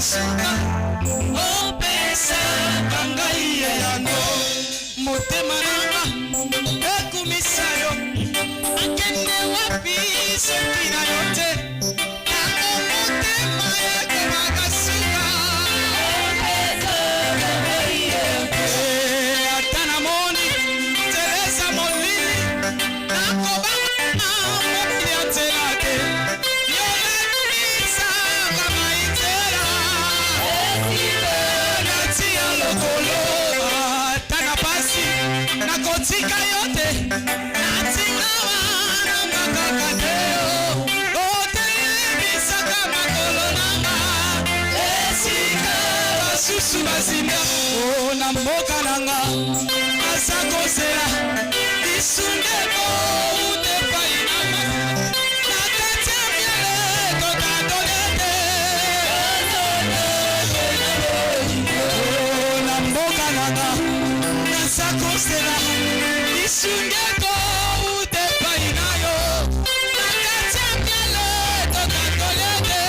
suka opesa bangai yano motema nanga ekumisa yo akende wapi soki na yo te nano motema ekemaka suka opesa bangai yano ata namoni teresa molili nakobanga mokili atela te nakotika yote natinga wana makakateo otelebisaka makolo nanga esika basusu bazinda na mboka nanga asa kozela lisundeko utepai nanga na kati ya miele totandolete na mboka nanga asa kozela lisundeko utepai nayo na kati ya miele totandolete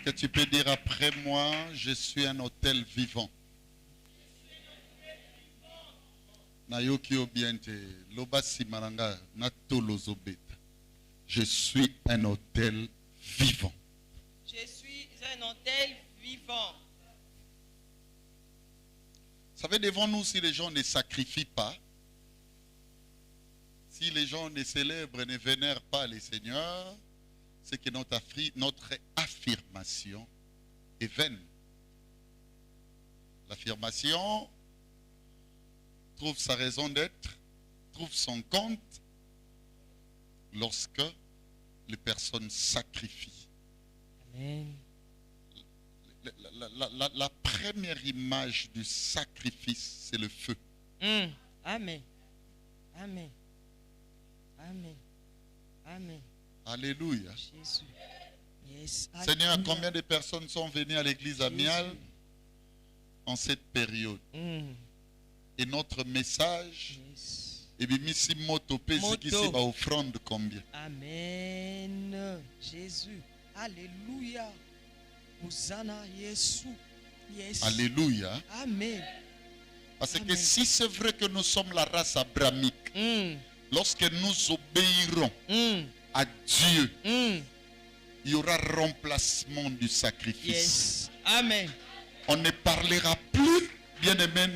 que tu peux dire après moi, je suis un hôtel vivant? Nayoki obiente, lobasi maranga, natolozobeta. Je suis un hôtel vivant. Je suis un hôtel vivant. Vous savez, devant nous, si les gens ne sacrifient pas, si les gens ne célèbrent, ne vénèrent pas les seigneurs, c'est que notre affirmation est vaine. L'affirmation trouve sa raison d'être, trouve son compte lorsque les personnes sacrifient. Amen. La première image du sacrifice, c'est le feu. Amen. Amen. Amen. Amen. Alléluia. Jésus. Yes. Seigneur, Alléluia. combien de personnes sont venues à l'église amiale en cette période? Et notre message, Yes. et bimisi moto pesi Moto. ba offrande combien? Amen. Jésus. Alléluia. Hosanna, Jésus. Yes. Alléluia. Amen. Parce que Amen. si c'est vrai que nous sommes la race abrahamique, lorsque nous obéirons à Dieu, il y aura remplacement du sacrifice. Yes. Amen. On ne parlera plus, bien aimé,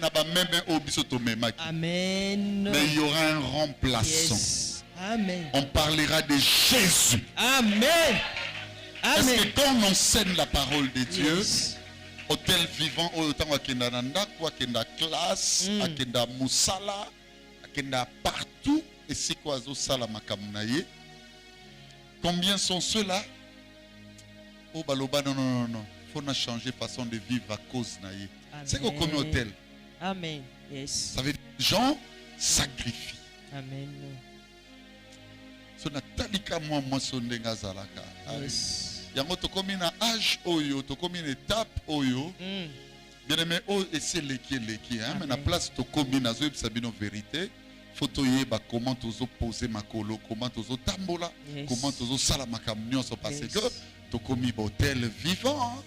Amen. mais il y aura un remplaçant. Yes. Amen. On parlera de Jésus. Amen. Parce Amen. que quand on enseigne la parole de Dieu, Yes. hôtel vivant, autant akenda nandako, akenda classe, akenda musala, akenda partout, et si quoi sala makamunaye. Combien sont ceux-là? Oh baloba, non, non, non, non. Faut na changer façon de vivre à cause naye. C'est qu'on connaît hôtel. Amen. Yes. Ça veut dire que les gens sacrifient. Amen. So na talika moi sondenga zalaka. Yes. Yango tokomi na âge oyo, tokomi na étape oyo. Bien aimé, oh, et c'est leki, hein, mais na place tokomi na zo sabino vérité. Faut toyeba comment tozo poser makolo, comment tozo tambola, Yes. comment tozo sala makamnyo so parce Yes. que tokomi hôtel vivant.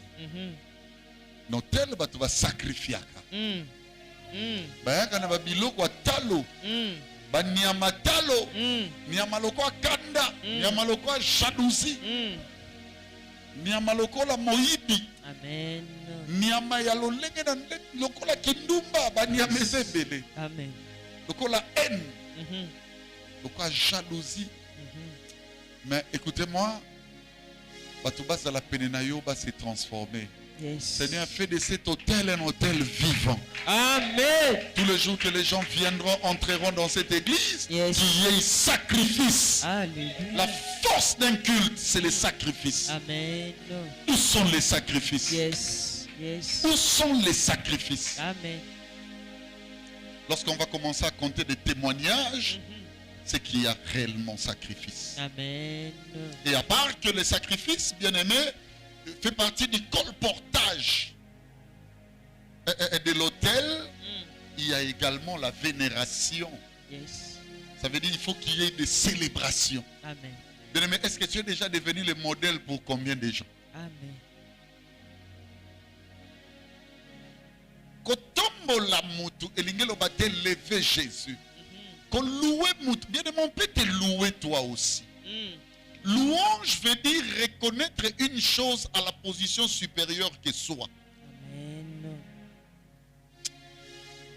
N'hôtel ba tu vas sacrifier. Bayaka na babiloko talo. Ba nyama talo. Nyama loko kanda, nyama loko jalousie. Nyama loko la moyibi. Amen. Nyama ya lolenge na loko la kindumba, ba nyama ezebele. Amen. Loko la haine, loko la jalousie. Mais écoutez-moi, Batouba la penenayo va se transformer. Yes. Seigneur, fais de cet hôtel un hôtel vivant. Amen. Tous les jours que les gens viendront, entreront dans cette église, Yes. qu'il y ait sacrifice. Alléluia. La force d'un culte, c'est le sacrifice. Amen. Où sont les sacrifices? Yes. Yes. Où sont les sacrifices? Amen. Lorsqu'on va commencer à compter des témoignages, c'est qu'il y a réellement sacrifice. Amen. Et à part que le sacrifice, bien aimé, fait partie du colportage de l'autel, il y a également la vénération. Yes. Ça veut dire qu'il faut qu'il y ait des célébrations. Amen. Bien aimé, est-ce que tu es déjà devenu le modèle pour combien de gens? Amen. Kotombola mutu, elingelo bate lever Jésus. Qu'on loue mutu, bien aimé, on peut te louer toi aussi. Louange veut dire reconnaître une chose à la position supérieure que soi. Amen.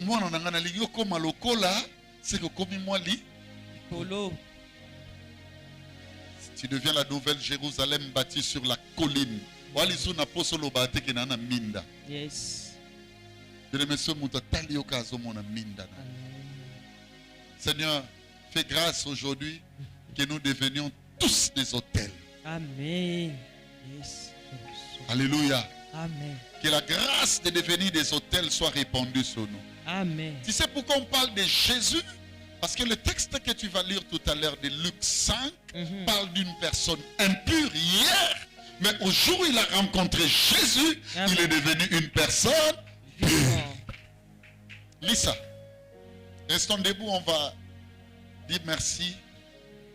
Moi, on a dit comme à lokola, c'est que comme moi li, Polo. tu deviens la nouvelle Jérusalem bâtie sur la colline. Walizu na posolo bate ke na minda. Yes. De monsieur muta tali okazo mona minda. Amen. Seigneur, fais grâce aujourd'hui que nous devenions tous des hôtels. Amen. Yes. Alléluia. Amen. Que la grâce de devenir des hôtels soit répandue sur nous. Amen. Tu sais pourquoi on parle de Jésus? Parce que le texte que tu vas lire tout à l'heure de Luc 5 parle d'une personne impure hier, mais au jour où il a rencontré Jésus, Amen. il est devenu une personne pure. Vivant. Lisa, restons debout, on va dire merci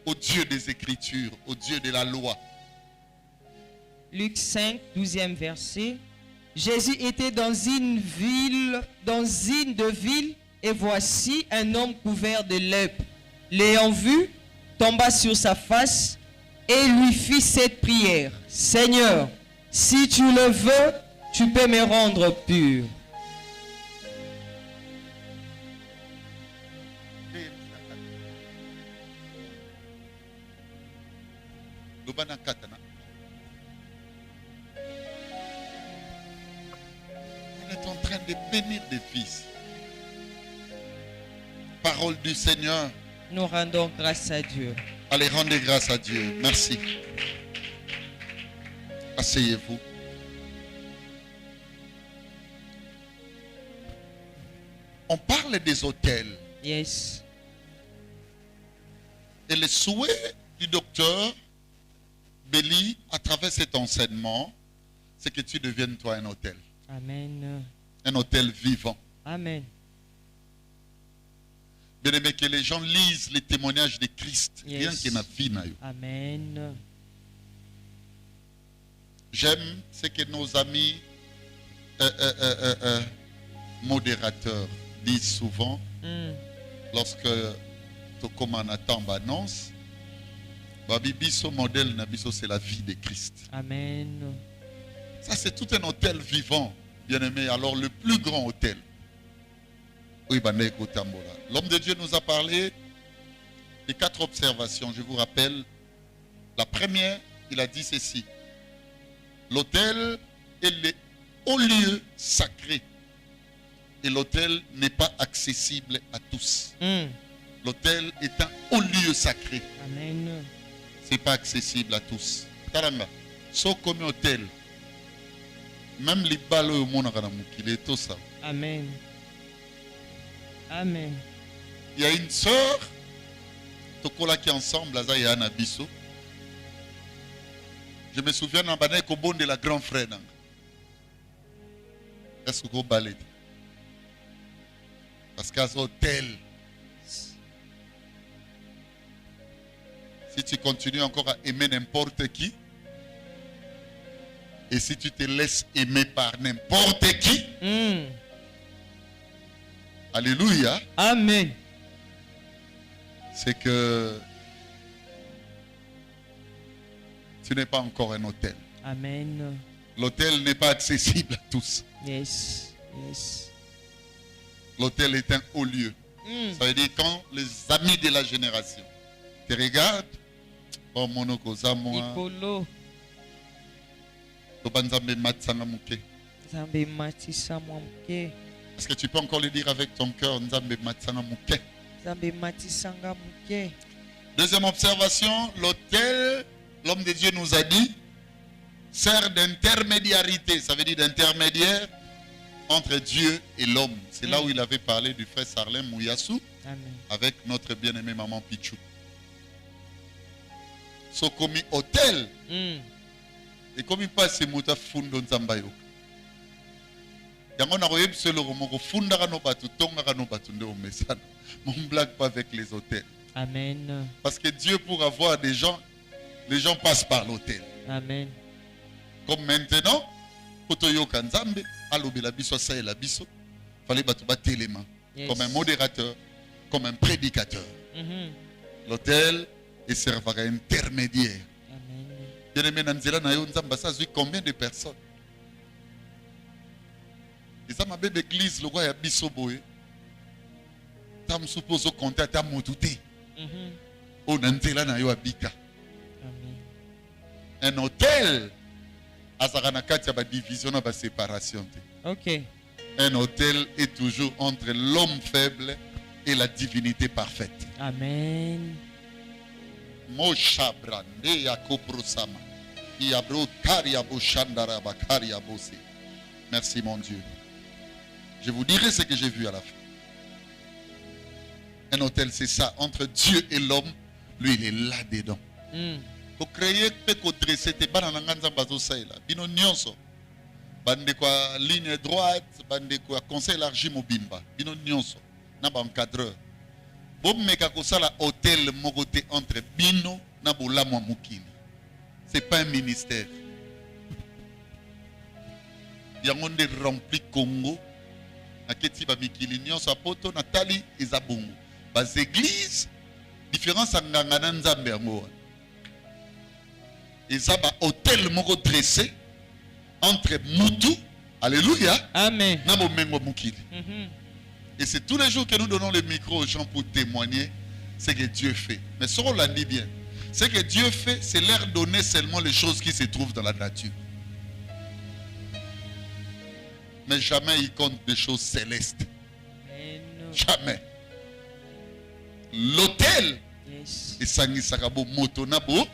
au Dieu des Écritures, au Dieu de la loi. Luc 5, 12e verset. Jésus était dans une de ville, et voici un homme couvert de lèpre. L'ayant vu, tomba sur sa face et lui fit cette prière. Seigneur, si tu le veux, tu peux me rendre pur. On est en train de bénir des fils. Parole du Seigneur. Nous rendons grâce à Dieu. Allez, rendez grâce à Dieu. Merci. Asseyez-vous. On parle des autels. Yes. Et le souhait du docteur Belly, à travers cet enseignement, c'est que tu deviennes toi un autel. Amen. Un autel vivant. Amen. Bien aimé, que les gens lisent les témoignages de Christ. Yes. Rien qu'il n'a vie. Amen. J'aime ce que nos amis modérateurs disent souvent lorsque Tokoma Nathan annonce. Biso modèle Nabiso, c'est la vie de Christ. Amen. Ça, c'est tout un hôtel vivant, bien aimé. Alors, le plus grand hôtel. L'homme de Dieu nous a parlé de 4 observations. Je vous rappelle. La première, il a dit ceci. L'autel est le haut lieu sacré. Et l'autel n'est pas accessible à tous. L'autel est un haut lieu sacré. Amen. Ce n'est pas accessible à tous. Taranga, so comme hôtel, même les balles au monde, il est tout ça. Amen. Amen. Il y a une sœur, Tokola qui est ensemble, là, il y a un abisso. Je me souviens d'un bané au bon de la grand frère. Est-ce que vous balez? Parce qu'à hôtel, si tu continues encore à aimer n'importe qui, et si tu te laisses aimer par n'importe qui, alléluia, Amen. c'est que tu n'es pas encore un hôtel. Amen. L'hôtel n'est pas accessible à tous. Yes. Yes. L'hôtel est un haut lieu. Ça veut dire quand les amis de la génération te regardent, oh monoko zamoa, Ikolo. tobanzambe matsanga muke. Zambe matisa mwamuke. Est-ce que tu peux encore le dire avec ton cœur, Nzambe matsanga muke? Zambe matisanga muke. Deuxième observation, l'autel, l'homme de Dieu nous a dit, sert d'intermédiarité. Ça veut dire d'intermédiaire entre Dieu et l'homme. C'est là où il avait parlé du frère Sarlem Mouyassou avec notre bien-aimé maman Pichou. So comme hôtel, et comme il passe mouta fundo nzambayo. Yango na royeb selo moko funda no batu tonga no batu nde omesana. Mon blague pas avec les hôtels. Amen. Parce que Dieu pour avoir des gens, les gens passent par l'hôtel. Amen. Comme maintenant, Kotoyoka Nzambe, alobela biso saela biso, fallait batu batelema comme un modérateur, comme un prédicateur. L'hôtel est servant à intermédiaire. Bien-aimé Nanzela na yo Nzamba ça zui combien de personnes? Et ça ma belle église le roi ya biso boye. Tam suppose au contact à motuté. O Nanzela na yo abika. Un hôtel azaka na kati ya ba division na ba séparation. OK. Un hôtel est toujours entre l'homme faible et la divinité parfaite. Amen. Mosha brande ya koprosama. Iabro karia boshandara bakaria bose. Merci mon Dieu. Je vous dirai ce que j'ai vu à la fin. Un hôtel c'est ça, entre Dieu et l'homme, lui il est là-dedans. Pour créer pour dresser tes bananes nganza bazo saila. Bino nyonso. Bande kwa ligne droite, bande kwa conseil élargi mobimba. Bino nyonso. Na ba encadreur. Bom meka ko sala hôtel mokoté entre bino na bolamwa mukini. C'est pas un ministère. yango nde rempli Congo aketi ba mikili nyonso apoto natali eza bongo bas églises différence anganga na nzambe yango eza ba hôtel moko dressé entre mutu alléluia Amen. na bomengo mukili. Et c'est tous les jours que nous donnons le micro aux gens pour témoigner ce que Dieu fait. Mais ce qu'on l'a dit bien, ce que Dieu fait, c'est leur donner seulement les choses qui se trouvent dans la nature. Mais jamais il compte des choses célestes. Jamais. L'autel, Yes. et sangisakabo motonabo,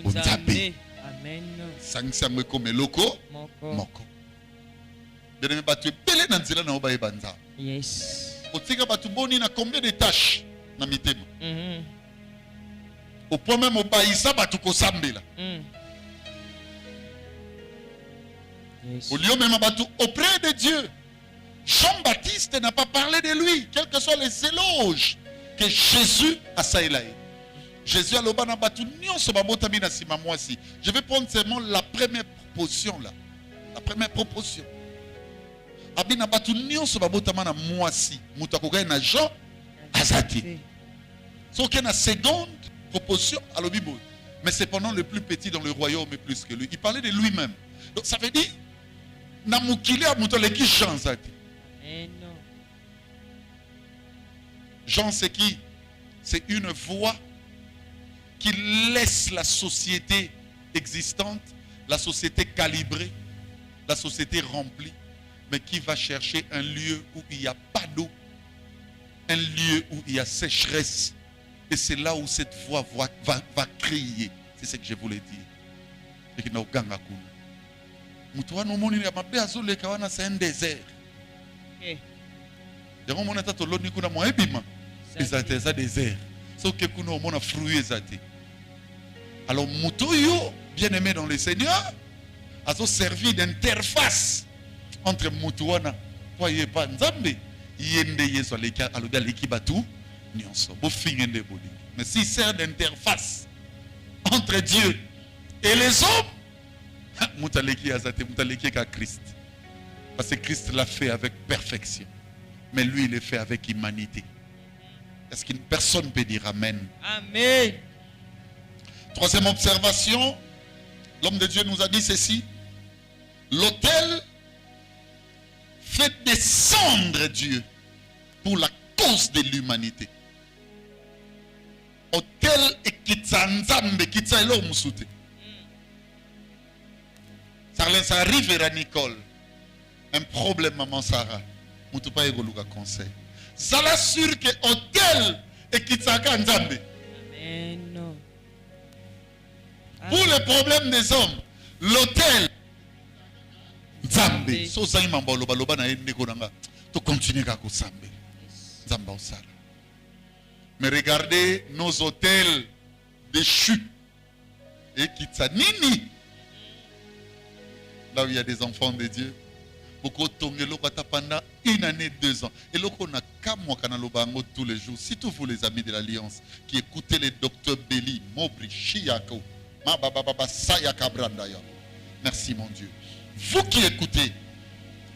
Nzambe. Amen. sangisakabo comme loko, Moko. moko. Bien aimé, tu es belé dans nzela na obaye banza. Yes. Otika batu boni na combien de tâches na mitema. Au point même obaïsa batu kosambela. Yes. Au lieu même batu auprès de Dieu. Jean-Baptiste n'a pas parlé de lui, quels que soient les éloges que Jésus a saïlaï. Jésus a l'oba na batu nyonso babotami na sima mwasi. Je vais prendre seulement la première proposition là. La première proposition. Abina batu nyonso babotama na mwasi. Mutu akokai na Jean azati. So qu'il y a une seconde proposition à l'obibo. Mais c'est pendant le plus petit dans le royaume et plus que lui. Il parlait de lui-même. Donc ça veut dire na mukili a mutu leki Jean zati. Jean c'est qui? C'est une voix qui laisse la société existante, la société calibrée, la société remplie, mais qui va chercher un lieu où il n'y a pas d'eau, un lieu où il y a sécheresse. Et c'est là où cette voix va crier. C'est ce que je voulais dire. C'est un désert. C'est un désert. Alors, Moutoyo, bien aimé dans le Seigneur, a servi d'interface entre Moutouana, voyez pas Nzambe, Yende Yeso Aloga Likibatu, Nyonso, Bofingende Bodi. Mais s'il sert d'interface entre Dieu et les hommes, Moutaleki Azate, Moutaleki ka Christ. Parce que Christ l'a fait avec perfection. Mais lui, il le fait avec humanité. Est-ce qu'une personne peut dire Amen? Amen. Troisième observation, l'homme de Dieu nous a dit ceci. L'autel fait descendre Dieu pour la cause de l'humanité. Autel et kitsanzambe kitsailo musute. Ça arrive à Nicole. Un problème, maman Sarah. Moutupa egoluka conseil. Ça l'assure que autel et kitsaka nzambe. Amen. Pour les problèmes des hommes, l'autel Nzambe. So za imamba loba loba na ende konanga. To continuer kako sambe. Nzamba osala. Mais regardez nos hôtels déchus. Et kitsanini. Là où il y a des enfants de Dieu. Beaucoup tongelo kata pendant 1 année, 2 ans. Et là on a kamwa kanalobango tous les jours. Surtout vous les amis de l'Alliance qui écoutez le docteur Belly, Mobri, Chiako, Mababa, Sayaka Brandaya. Merci mon Dieu. Vous qui écoutez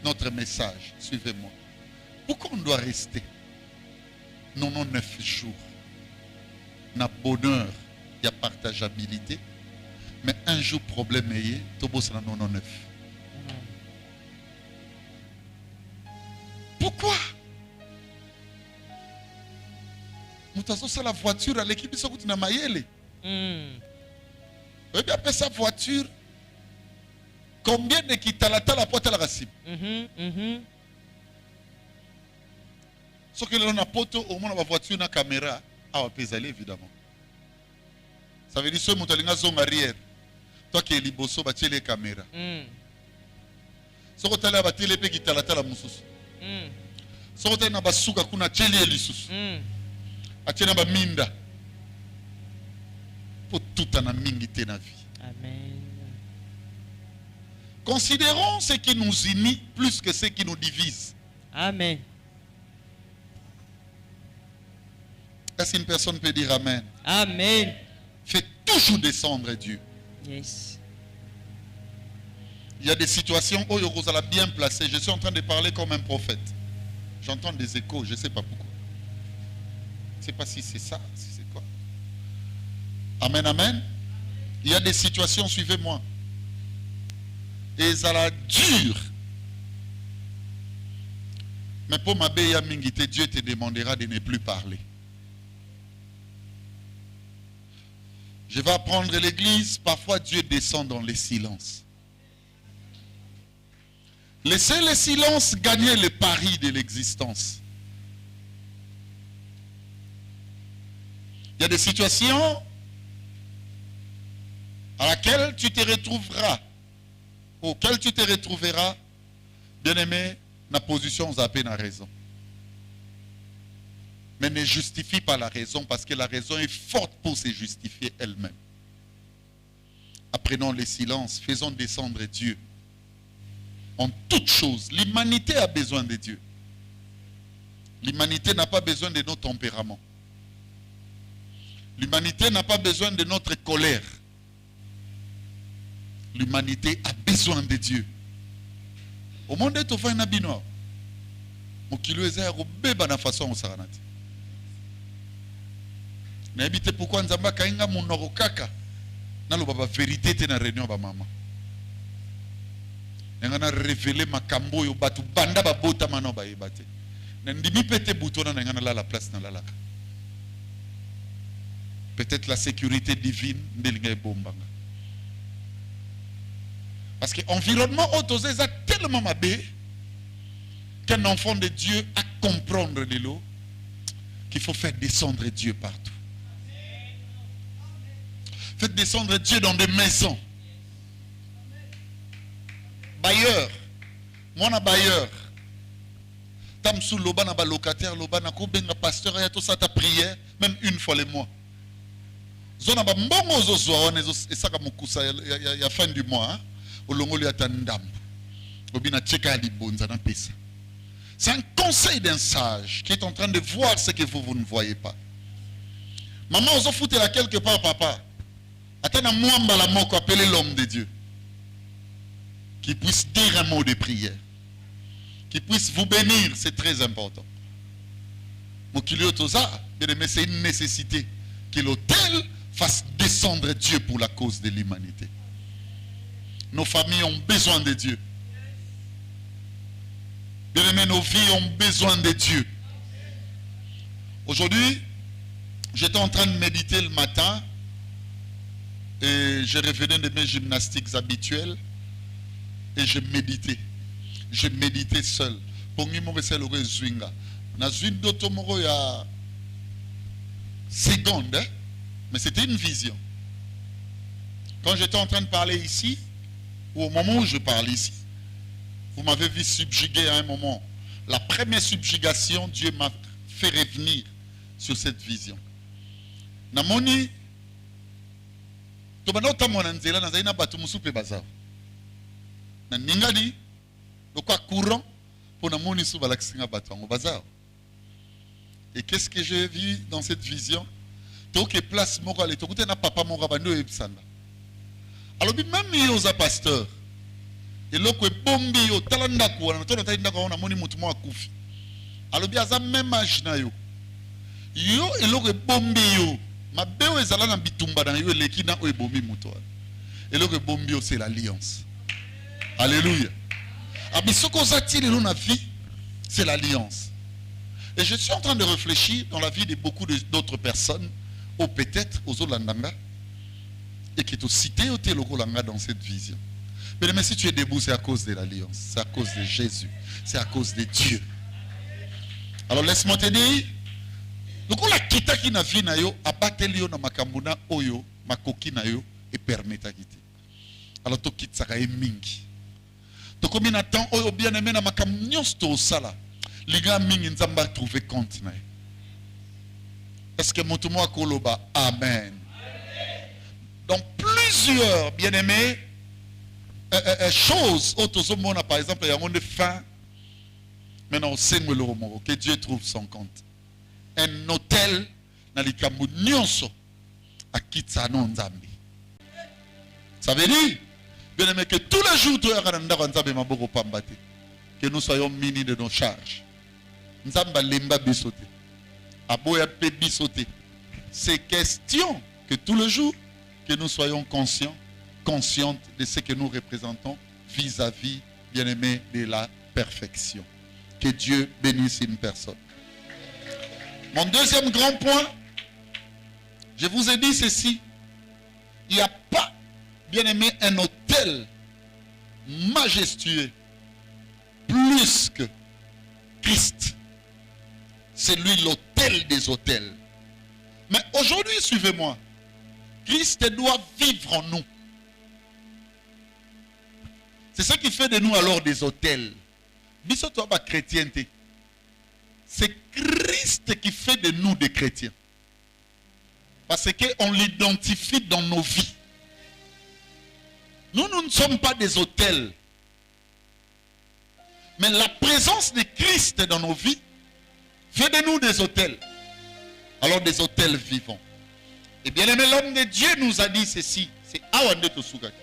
notre message, suivez-moi. Pourquoi on doit rester 99 jours? Na bonheur, il y a partageabilité. Mais un jour problème est, Tobo sera 99. Pourquoi? Moutazo c'est la voiture à l'équipe de Sokout na Mayele. Oui, bien après sa voiture, combien de kitalata la porte à la racine? Ce que l'on a poto au moins la voiture na caméra, ah on peut aller évidemment. Ça veut dire ce moutalinga zone arrière. Toi qui es liboso bâtir les caméras. Ce que tu as bâtir les pays kitalata la mususu. Ce que tu as basuka kuna cheli elisusu. Achena ba minda. Pour tout en amingité na vie. Amen. Considérons ce qui nous unit plus que ce qui nous divise. Amen. Est-ce qu'une personne peut dire Amen? Amen. Fait toujours descendre Dieu. Yes. Il y a des situations où vous allez bien placé. Je suis en train de parler comme un prophète. J'entends des échos, je ne sais pas pourquoi. Je ne sais pas si c'est ça, si c'est quoi. Amen, amen. Il y a des situations, suivez-moi. Et ça la dure. Mais pour ma béa mingite, Dieu te demandera de ne plus parler. Je vais apprendre l'église. Parfois, Dieu descend dans les silences. Laissez le silence gagner le pari de l'existence. Il y a des situations à laquelle tu te retrouveras, auquel tu te retrouveras, bien-aimé, la position vous a peine à raison. Mais ne justifie pas la raison parce que la raison est forte pour se justifier elle-même. Apprenons le silence, faisons descendre Dieu. En toute chose, l'humanité a besoin de Dieu. L'humanité n'a pas besoin de nos tempéraments. L'humanité n'a pas besoin de notre colère. L'humanité a besoin de Dieu. Au monde est au fin d'abinois. Mon kilo est à rebeba na façon au saranati. N'habite pourquoi nzamba kainga mon norokaka. Na lo baba vérité te na réunion ba mama. N'engana révéler makambo yo batu banda ba bota mano ba ebate. N'ndimi pete boutona n'engana la place na lalaka. Peut-être la sécurité divine ndelinga bombanga. Parce que l'environnement autosé est tellement mabé qu'un enfant de Dieu a comprendre les lots qu'il faut faire descendre Dieu partout. Faites descendre Dieu dans des maisons. Bailleur. Moi, na bailleur. Tam sous loba na ba locataire, loba na ko benga pasteur ya to sa ta prière même une fois le mois. Zona ba mbongo zo zo on esaka mukusa ya fin du mois. Hein? C'est un conseil d'un sage qui est en train de voir ce que vous ne voyez pas. Maman, on s'en fout là quelque part, papa. Attends, moi, la mort appelé l'homme de Dieu. Qui puisse dire un mot de prière. Qui puisse vous bénir, c'est très important. Mais c'est une nécessité que l'autel fasse descendre Dieu pour la cause de l'humanité. Nos familles ont besoin de Dieu. Bien-aimés, nos vies ont besoin de Dieu. Aujourd'hui, j'étais en train de méditer le matin et je revenais de mes gymnastiques habituelles et je méditais. Je méditais seul. Pour moi, c'est le zwinga. Na zwin d'automoro il y a secondes, mais c'était une vision. Quand j'étais en train de parler ici, au moment où je parle ici, vous m'avez vu subjuguer à un moment. La première subjugation, Dieu m'a fait revenir sur cette vision. Namoni, tobana otamona nzela na zaina batu musupe bazao. Na ningadi, lokwa courant pour namoni sou balakisinga batu ngo bazao. Et qu'est-ce que j'ai vu dans cette vision? Toke place moko ale tokute na papa moko bando ebisanda. Alors même aux pasteurs, et l'autre est bombé au talanda quoi, on a dit qu'on a moni mutumo akufi. Alors bien ça même âge na yo. Yo et l'autre est bombé yo. Ma béo ezala na bitumba na yo leki na o bombi muto. Et l'autre est bombé c'est l'alliance. Alléluia. Abisoko zati le na vie, c'est l'alliance. Et je suis en train de réfléchir dans la vie de beaucoup d'autres personnes, ou peut-être aux Olandanga. Et qui est cité au Télogolanga dans cette vision. Mais si tu es debout, c'est à cause de l'alliance, c'est à cause de Jésus, c'est à cause de Dieu. Alors laisse-moi te dire, donc la kita qui na vie na yo, abatelio na makambuna oyo, makoki na yo, et permetta quitter. Alors to quitte ça mingi. To comme na temps oyo bien aimé na makamnyos to sala, les gars mingi nzamba trouver compte na. Est-ce que mon tomo akoloba amen. Donc plusieurs bien-aimés choses autosomona par exemple il y a un fin maintenant on sait que Dieu trouve son compte. Un hôtel na likambu nyonso akitsa no nzambi. Ça veut dire Bien aimé, que tous les jours, que nous soyons munis de nos charges. Nzamba lemba bisote. Aboya pe bisote. C'est question que tous les jours, que nous soyons conscients, conscientes de ce que nous représentons vis-à-vis, bien aimé, de la perfection. Que Dieu bénisse une personne. Mon deuxième grand point, je vous ai dit ceci. Il n'y a pas, bien aimé, un autel majestueux plus que Christ. C'est lui l'autel des autels. Mais aujourd'hui, suivez-moi. Christ doit vivre en nous. C'est ce qui fait de nous alors des autels. C'est Christ qui fait de nous des chrétiens. Parce qu'on l'identifie dans nos vies. Nous ne sommes pas des autels. Mais la présence de Christ dans nos vies fait de nous des autels. Alors des autels vivants. Et bien aimé, l'homme de Dieu nous a dit ceci. C'est Awande Tosugaki.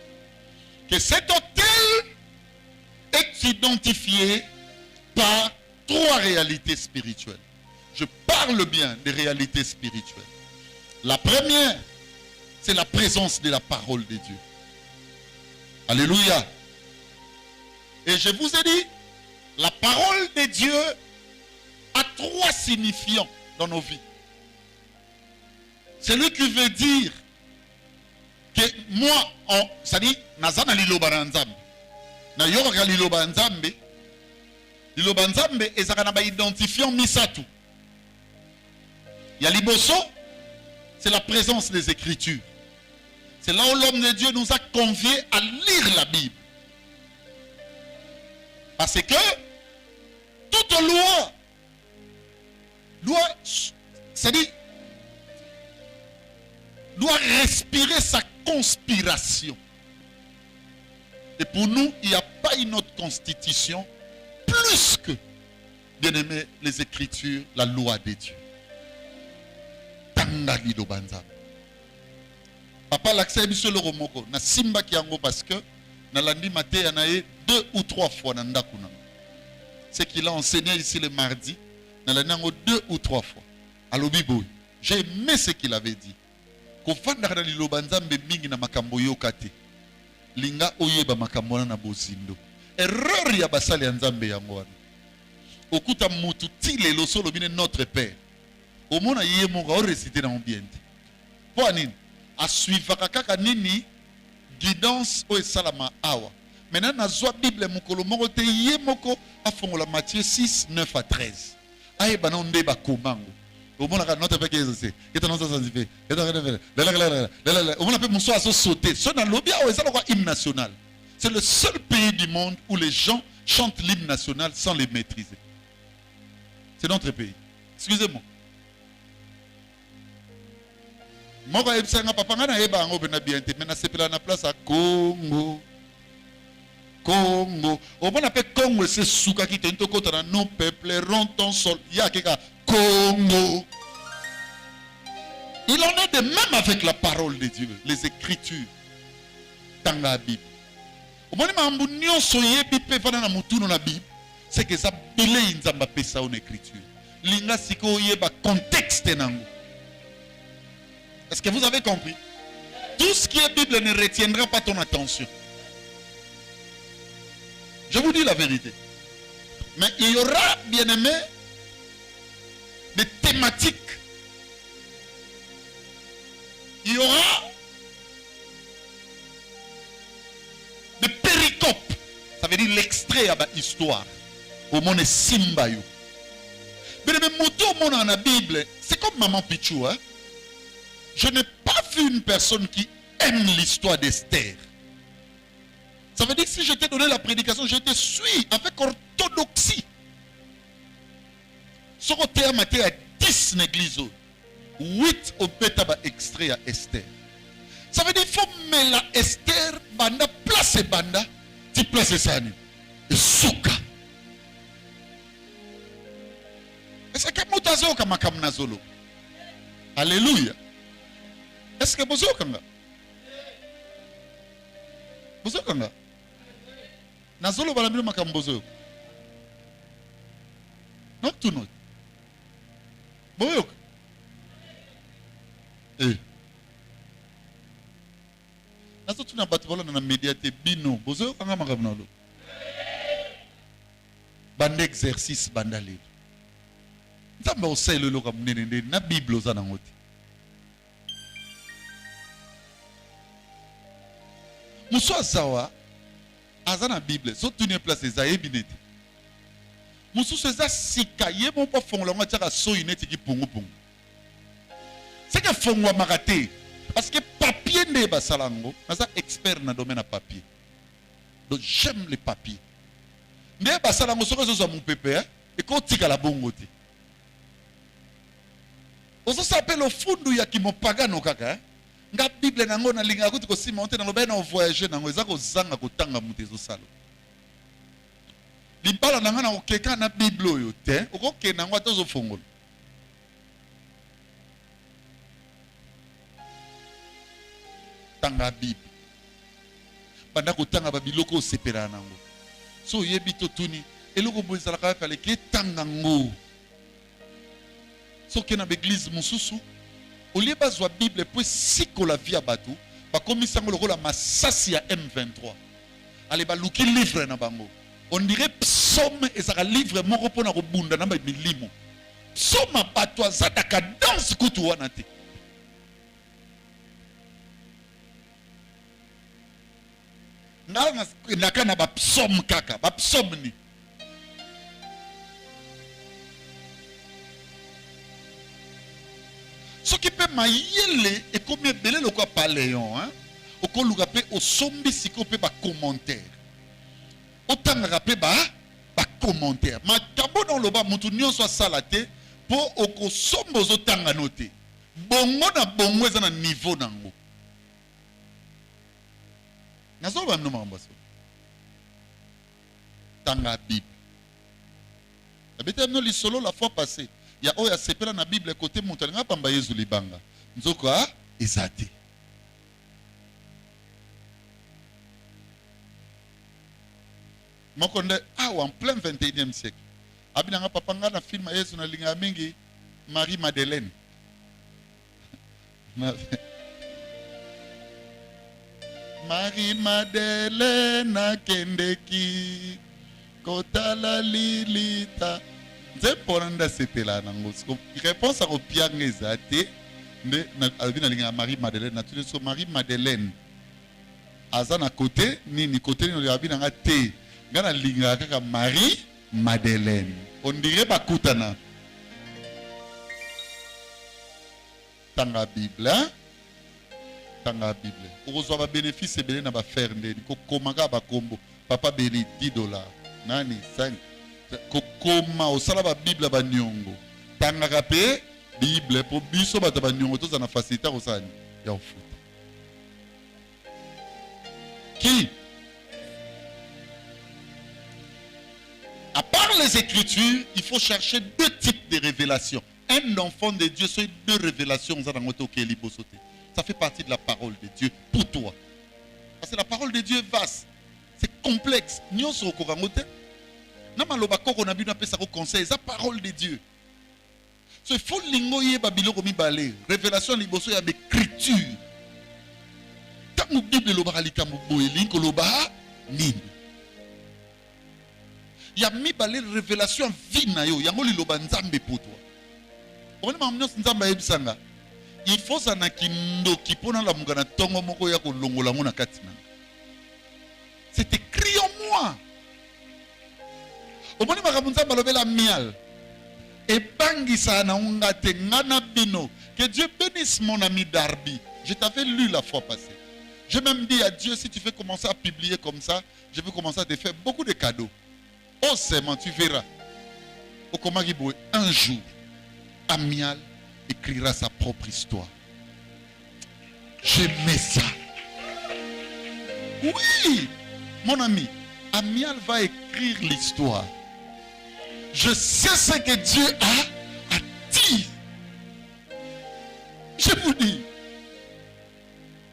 Que cet autel est identifié par trois réalités spirituelles. Je parle bien des réalités spirituelles. La première, c'est la présence de la parole de Dieu. Alléluia. Et je vous ai dit, la parole de Dieu a trois signifiants dans nos vies. C'est lui qui veut dire que moi, c'est-à-dire, nazana liloba nzambe. Na yoka liloba nzambe. Liloba nzambe ezaka na ba identifiant misatu. Ya liboso, c'est la présence des Écritures. C'est là où l'homme de Dieu nous a conviés à lire la Bible. Parce que toute loi doit respirer sa conspiration. Et pour nous, il n'y a pas une autre constitution plus que, bien aimé, les Écritures, la loi de Dieu. Papa l'accès sur le romoko na simba kiango parce que na lundi matin il y en a 2 ou 3 fois dans ndakuna. C'est qu'il a enseigné ici le mardi na lanango 2 ou 3 fois. Alors bibo, j'ai aimé ce qu'il avait dit. Ko fanda na liloba nzambe mingi na makambo yokate. Linga oyeba makambo na bozindo. Erreur ya basali ya nzambe yango wana. Okuta mutu tile lo solo bine notre père. Au moins yé mon ga réciter dans bien. Pour nini? A suivre kaka nini guidance o salama awa. Maintenant na zwa Bible mukolo moko te yé moko afongola Matthieu 6 9 à 13. Aye bana onde ba komango. Au moins ka notre père qui est est non sensible. Au moins peut mon soir sauter. Ce dans lobby o ezala quoi hymne national. C'est le seul pays du monde où les gens chantent l'hymne national sans les maîtriser. C'est notre pays. Excusez-moi. Moi, je suis papa, je na place à Congo. Congo. Au bon appelle Congo, c'est Souka qui te côté nos peuples rond ton sol. Il y a quelqu'un Congo. Il en est de même avec la parole de Dieu, les Écritures dans la Bible. Au bon moment, c'est que ça bilé inzamba pesa en Écriture. Linga siko yeba contexte nango. Est-ce que vous avez compris? Tout ce qui est Bible ne retiendra pas ton attention. Je vous dis la vérité. Mais il y aura, bien aimé, des thématiques. Il y aura des péricopes. Ça veut dire l'extrait à l'histoire. Au monde Simbayo. Mais même moto dans la Bible, c'est comme Maman Pichou, hein? Je n'ai pas vu une personne qui aime l'histoire d'Esther. Ça veut dire que si je t'ai donné la prédication, je te suis avec orthodoxie. Ce côté à 10 églises, 8 au pétaba extrait à Esther. Ça veut dire qu'il faut mettre la Esther, banda, place banda, tu places ça. Et souka. Est-ce que moutazo kama kamnazolo? Alléluia. Est-ce que vous avez Bozo kanga. Nazolo balamino makambozo. Not to not. Boyok. Eh. Nazo tuna batu bala na médiaté bino. Bozo kanga makamnalo. Bande exercice bandale. Nzamba osele lo kamnene na Bible za nangote. Muso azawa azana Bible so tuni place za ebinete. Muso seza sika yemo pa fongola nga taka so ineti ki pungu pungu. C'est que fongwa makate parce que papier ne basalango, naza expert na domaine à papier. Donc j'aime les papiers. Ne basalango so ko zo mon pépé et ko tika la bongo te. Ozo s'appelle au fundu ya kimopagano kaka. Nga Bible nango na linga kuti ko simonte na lobena voyager nango ezako zanga kotanga mutezo salo. Libala nanga na okeka na Bible oyo te, okoke nango atozo fongolo. Tanga Bible. Banda kotanga babiloko sepera nango. So yebi to tuni eloko bozala ka fale ke tanga ngo. So ke na église mususu au lieu de la Bible, puis si que la vie a battu, bah comme ça on la massassi à M23. Allez bah luki livre na bango. On dirait psaume et ça livre mon repos na robunda na ba milimo. Psaume battu za ta cadence kutu wana te. Na kana ba psaume kaka, ba psaume ni. Ce qui peut mailler et comme belé le quoi paléon hein au ko luka pe au sombi si ko pe ba commentaire autant rappeler ba commentaire ma tabo dans le bas mutu nyonso salate pour au ko sombo zo tanga noter bongo na bongo eza na niveau nango nazo ba no mambaso tanga Bible abete no li solo la fois passée. Il y a oya sepela na Bible côté montagne pamba Yesu libanga. Nzoko a ezate. Mokonde en plein 21e siècle. Abinanga papanga na film Yesu na linga mingi Marie Madeleine. Marie Madeleine akendeki kotala lilita. Réponse à Opiang Ezate, Marie Madeleine, Marie Madeleine. Azan à côté, ni côté, ni abina te. Gana linga kaka Marie Madeleine. On dirait pas Koutana. Tanga Bible, hein? Tanga Bible. Pour recevoir bénéfice et bénéfice, na ba faire ndeni. Ko komanga ba kombo. Papa béni $10. Nani 5. Kokoma osala ba Bible ba nyongo tanga pe Bible pour biso ba nyongo to na facilité osani ya ofuta qui à part les écritures il faut chercher deux types de révélations. Un enfant de Dieu c'est deux révélations ça fait partie de la parole de Dieu pour toi parce que la parole de Dieu est vaste, c'est complexe nyonso kokangote. Namaloba koko na bino pesa ko conseil la parole de Dieu. So il faut lingo yeba biloko mibale. Révélation liboso ya d'écriture. Tangu Bible loba likambo boye linko loba nini. Ya mibale révélation vina yo yango liloba nzambe pour toi. On ma mnyos nzamba yebisanga. Il faut sana kindoki pona la mugana tongo moko ya ko longola ngona katina. C'est écrit en moi. Omoni makamunza balobela mial et bangisa na ungate ngana bino. Que Dieu bénisse mon ami Darby. Je t'avais lu la fois passée. Je même dit à Dieu, si tu fais commencer à publier comme ça, je vais commencer à te faire beaucoup de cadeaux. Oh seulement tu verras. Au Komagiboué, un jour, Amial écrira sa propre histoire. J'aimais ça. Oui, mon ami, Amial va écrire l'histoire. Je sais ce que Dieu a dit. Je vous dis,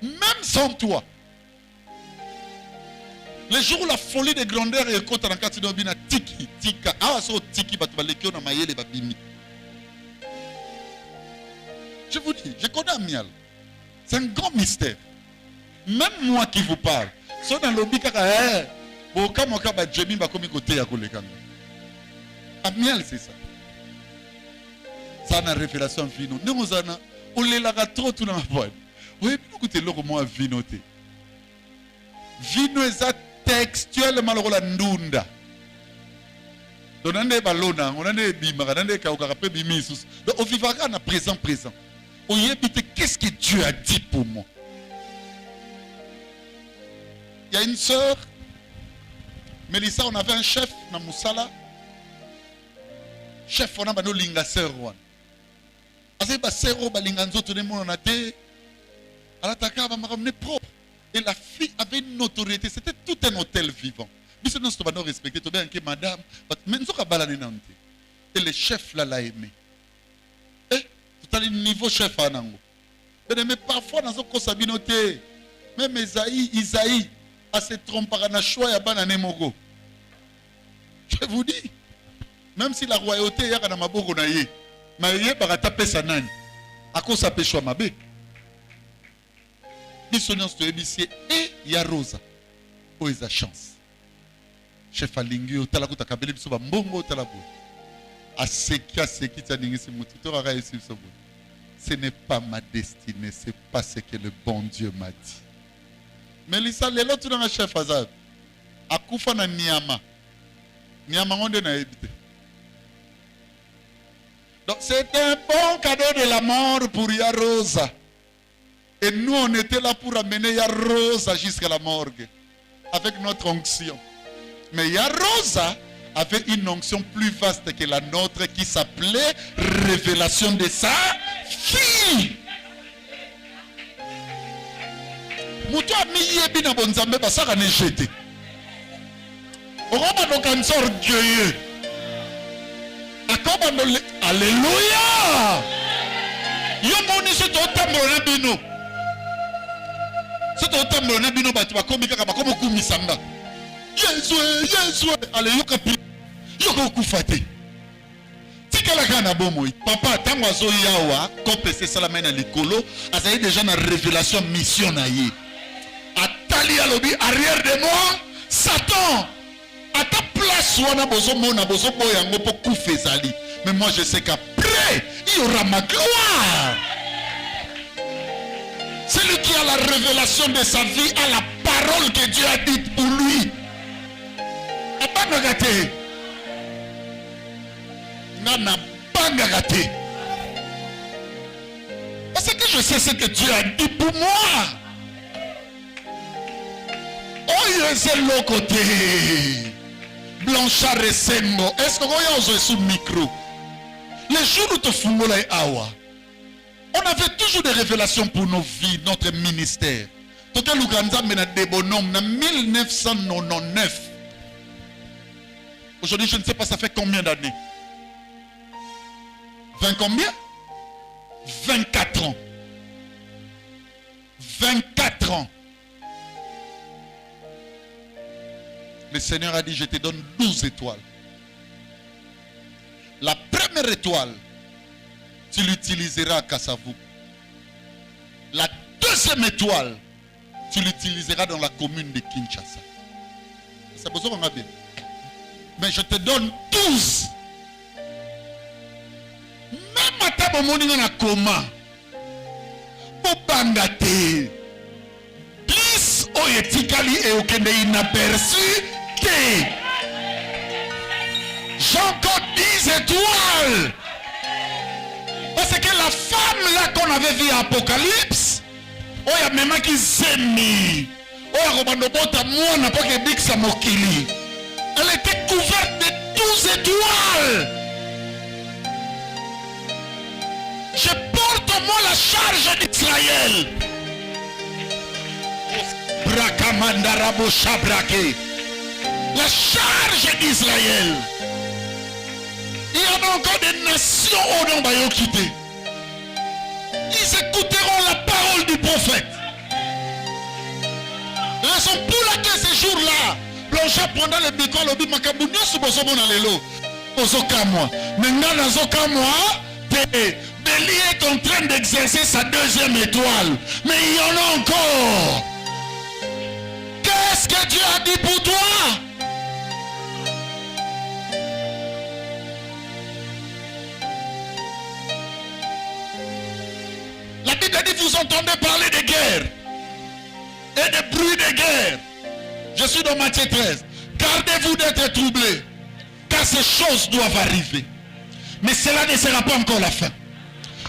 même sans toi, Le jour où la folie de grandeur est contre la carte de Bina tiki, tika, tiki, babimi. Je vous dis, je connais Amial. C'est un grand mystère. Même moi qui vous parle, si dans le lobby, Amial, c'est ça. Ça a une révélation vino. Nous avons, on les l'a trop tout dans la voie. Oui, mais écoutez, l'eau, moi, vino. Vino est textuellement le ndunda. Donc, on a des ballons, on a des bimars, on a des kaoukarapé bimisus. Donc, on vivra en présent. On y habite, qu'est-ce que Dieu a dit pour moi? Il y a une sœur, Mélissa, on avait un chef dans Moussala. Chef, on a un linga sœur. Et la fille avait une autorité, c'était tout un hôtel vivant. Mais nous devons respecter, madame, et le chef là l'a aimé. Et tout à le niveau chef à Nango. Mais parfois dans ce sabinoté, même Isaïe, a se trompé à la choix et à banane mogo. Je vous dis, même si la royauté est dans ma bogo naïe, mais il y a pas taper sa nani. À cause ça pécho ma bé. Dissonance de ébicier et il y a Rosa. Oh, ils ont chance. Chef Alingi, au talakuta kabeli biso ba mbongo au talabu. A seki tani ngisi mututo ara esi biso. Ce n'est pas ma destinée, c'est pas ce que le bon Dieu m'a dit. Mélissa, lelo tu dans la chef Azab. Akufa na Niama. Niama onde na ebite. Donc c'est un bon cadeau de la mort pour Yarosa. Et nous on était là pour amener Yarosa jusqu'à la morgue. Avec notre onction. Mais Yarosa avait une onction plus vaste que la nôtre qui s'appelait révélation de sa fille. Moutou a mis yebi na bonzambe basaka ne jeté. Oroba donc un sort orgueilleux. Alléluia. Yo moni se to tambo na bino. Se to tambo na bino batu bakomi kaka bakomo kumisanga. Yesu. Allez yo kapi. Yo ko kufate. Tikala kana bomo. Papa tango azo yawa kopese salamena likolo, azayi déjà na révélation mission na ye. Atali alobi arrière de moi, Satan. À ta place, mais moi je sais qu'après, il y aura ma gloire. Celui qui a la révélation de sa vie a la parole que Dieu a dite pour lui. Parce que je sais ce que Dieu a dit pour moi. Oh, c'est l'autre côté. Blanchard et Sembo. Est-ce que vous avez sous le micro? Les jours où tu fous là, on avait toujours des révélations pour nos vies, notre ministère. Total Luganda mena des bonhommes en 1999. Aujourd'hui, je ne sais pas ça fait combien d'années. 20 combien? 24 ans. 24 ans. Le Seigneur a dit, je te donne 12 étoiles. La première étoile, tu l'utiliseras à Kassavou. La deuxième étoile, tu l'utiliseras dans la commune de Kinshasa. C'est pour ça qu'on a bien. Mais je te donne 12. Même à ta moment, on a comment? Pour bangate. 10 oyetikali et okende inaperçu. J'ai encore 10 étoiles. Parce que la femme là qu'on avait vue à Apocalypse, oh y a même qui s'est mis. Oh y a Robandobota moi n'a pas que Dixa Mokili. Elle était couverte de 12 étoiles. Je porte en moi la charge d'Israël. Brakamandarabo Shabrake. La charge d'Israël. Il y en a encore des nations au nom de quitter. Ils écouteront la parole du prophète. La raison pour laquelle ces jours-là, déclenché pendant le biko lobi makabu nyonso bozomona lelo ozokamwa mais nga nazokamwa te. Béli est en train d'exercer sa deuxième étoile, mais il y en a encore. Qu'est-ce que Dieu a dit pour toi? La Bible dit, vous entendez parler de guerre et de bruit de guerre. Je suis dans Matthieu 13. Gardez-vous d'être troublés, car ces choses doivent arriver. Mais cela ne sera pas encore la fin.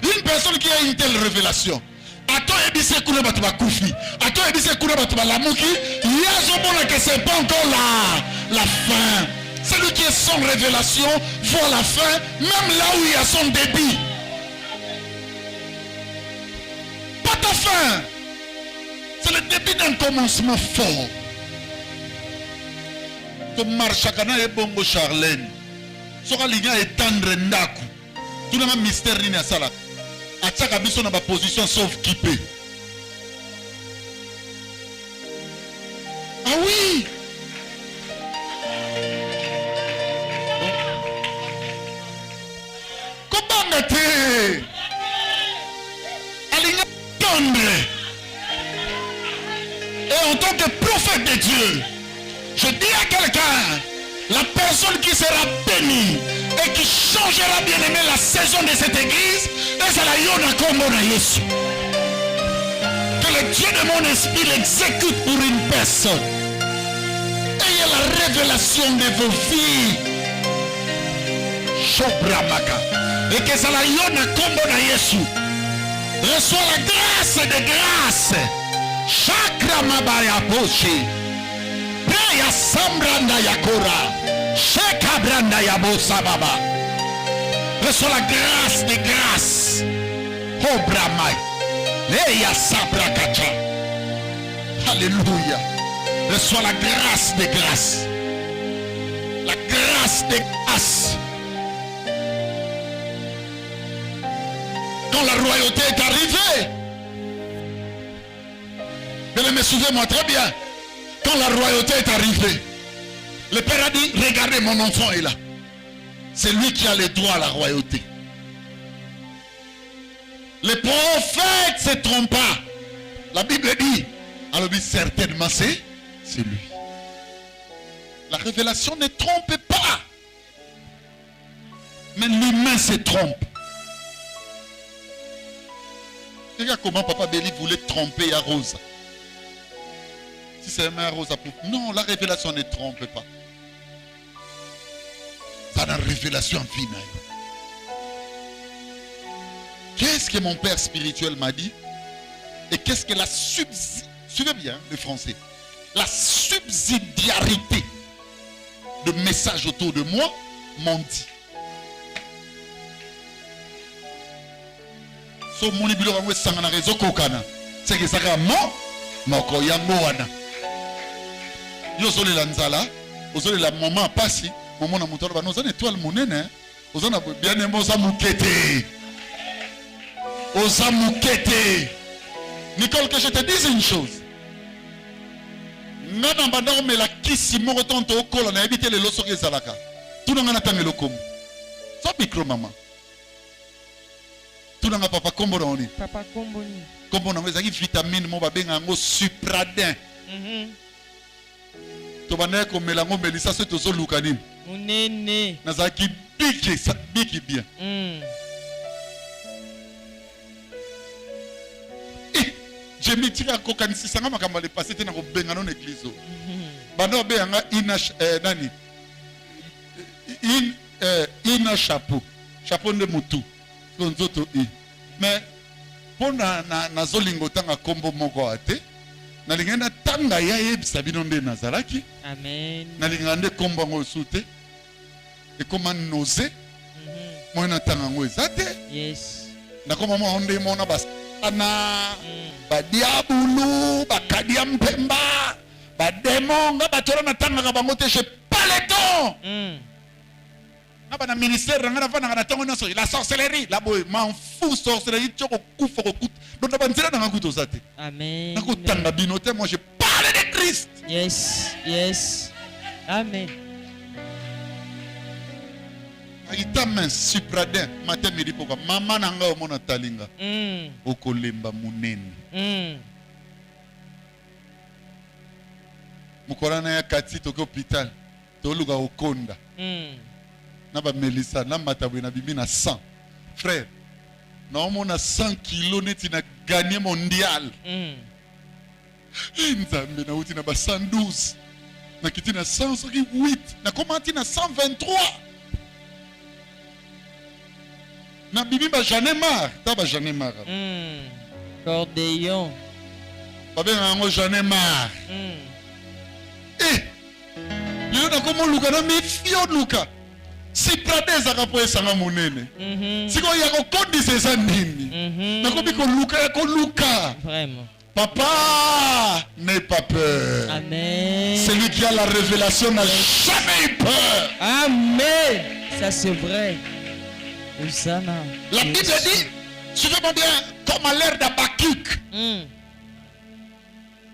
Une personne qui a une telle révélation, attends ebise kuna batu bakufi, attends ebise kuna batu balamuki, yazomona que c'est pas encore la fin. Celui qui est sans révélation voit la fin, même là où il y a son débit. Pas ta fin. C'est le début d'un commencement fort. Comme Marchakana et Bongo Charlène, sera liga étendre ndaku. Tout le monde mystère ni na sala. Ataka biso na ba position sauf qui peut. Ah oui. Comment mettez Aligna tendre. Et en tant que prophète de Dieu, je dis à quelqu'un, la personne qui sera bénie et qui changera bien aimé la saison de cette église, et c'est la Yona Komona Yesu. Que le Dieu de mon esprit l'exécute pour une personne. Ayez la révélation de vos vies. Chobramaka. Et que c'est la Yona Komona Yesu. Reçois la grâce de grâce. Chakra Mabaya Boshi. Preya Sambranda Yakora. Shekabranda Yabosa Baba. Reçois la grâce de grâce. Oh Brahma. Leya Sabra Kacha. Alléluia. Reçois la grâce de grâce. La grâce de grâce. Quand la royauté est arrivée, bien, suivez-moi très bien. Quand la royauté est arrivée, le Père a dit, regardez, mon enfant est là. C'est lui qui a le droit à la royauté. Le prophète ne se trompe pas. La Bible dit, alors dit certainement c'est lui. La révélation ne trompe pas. Mais l'humain se trompe. Regarde comment Papa Béli voulait tromper à Rosa. Si c'est un Rosa pour... Non, la révélation ne trompe pas. C'est la révélation finale. Qu'est-ce que mon père spirituel m'a dit? Et qu'est-ce que la suivez bien le français. La subsidiarité de messages autour de moi m'ont dit. So moni bilo ngwe sangana rezo kokana. C'est que ça ka moko yango wana. Yo soli la nzala, osoli la maman pasi, maman na mutalo ba nozana étoile monene, ozana bien aimé oza mukete. Oza mukete. Nicole, que je te dise une chose. Nana bandaro me la kisi moko tonto okola na ebite le loso ke zalaka. Tuna ngana tangelo komo. So micro maman. Tuna nga papa kombo na oni. Papa kombo ni. Kombo na ngezaki vitamine mo babenga ngo supradin. To bana ko melango melisa so tozo luka nini. Munene. Nazaki biki bien. Je me tire à kokanisi sanga makambo le passé te na ko benga non église. Bana be nga nani. Ina chapeau. Chapeau de mutu. Nzoto mais pour na zolingo tanga kombo moko ate na lingenda tanga ya yebisa bino nde nazalaki. Amen. Na lingande kombo ngo sute e koma noze mo na tanga ngo ezate. Yes. Na koma mo onde mo na basana ba diabulu ba kadia mpemba ba demonga ba tora na tanga ka bango te je pas le temps. Na ministère ngana fana na tongo naso la sorcellerie la boy m'en fous sorcellerie tchoko kufa ko kut donc banzela na kuto zate. Amen. Na ko tanga binote moi je parle de Christ. Yes, yes. Amen. Aïtamen supradin matin midi pourquoi maman nanga o mona talinga okolemba munene mukorana ya kati to hôpital to luga okonda na ba melisa na matabwe na bibi na 100 frère na omona 100 kilos neti na gagné mondial nzambe na uti na ba 112 na kiti na 108 na komati na 123 na bibi ba jamais marre ta ba jamais marre Cordéon ba ben ngo jamais marre lelo na komo luka na mifio luka si pradeza ka poesanga monene siko ya kokondisa eza nini na komi koluka ya koluka vraiment. Papa n'aie pas peur. Amen. Celui qui a la révélation n'a jamais eu peur. Amen. Ça c'est vrai. Hosanna. La Bible dit, suivez-moi bien, comme à l'ère d'Habakkuk,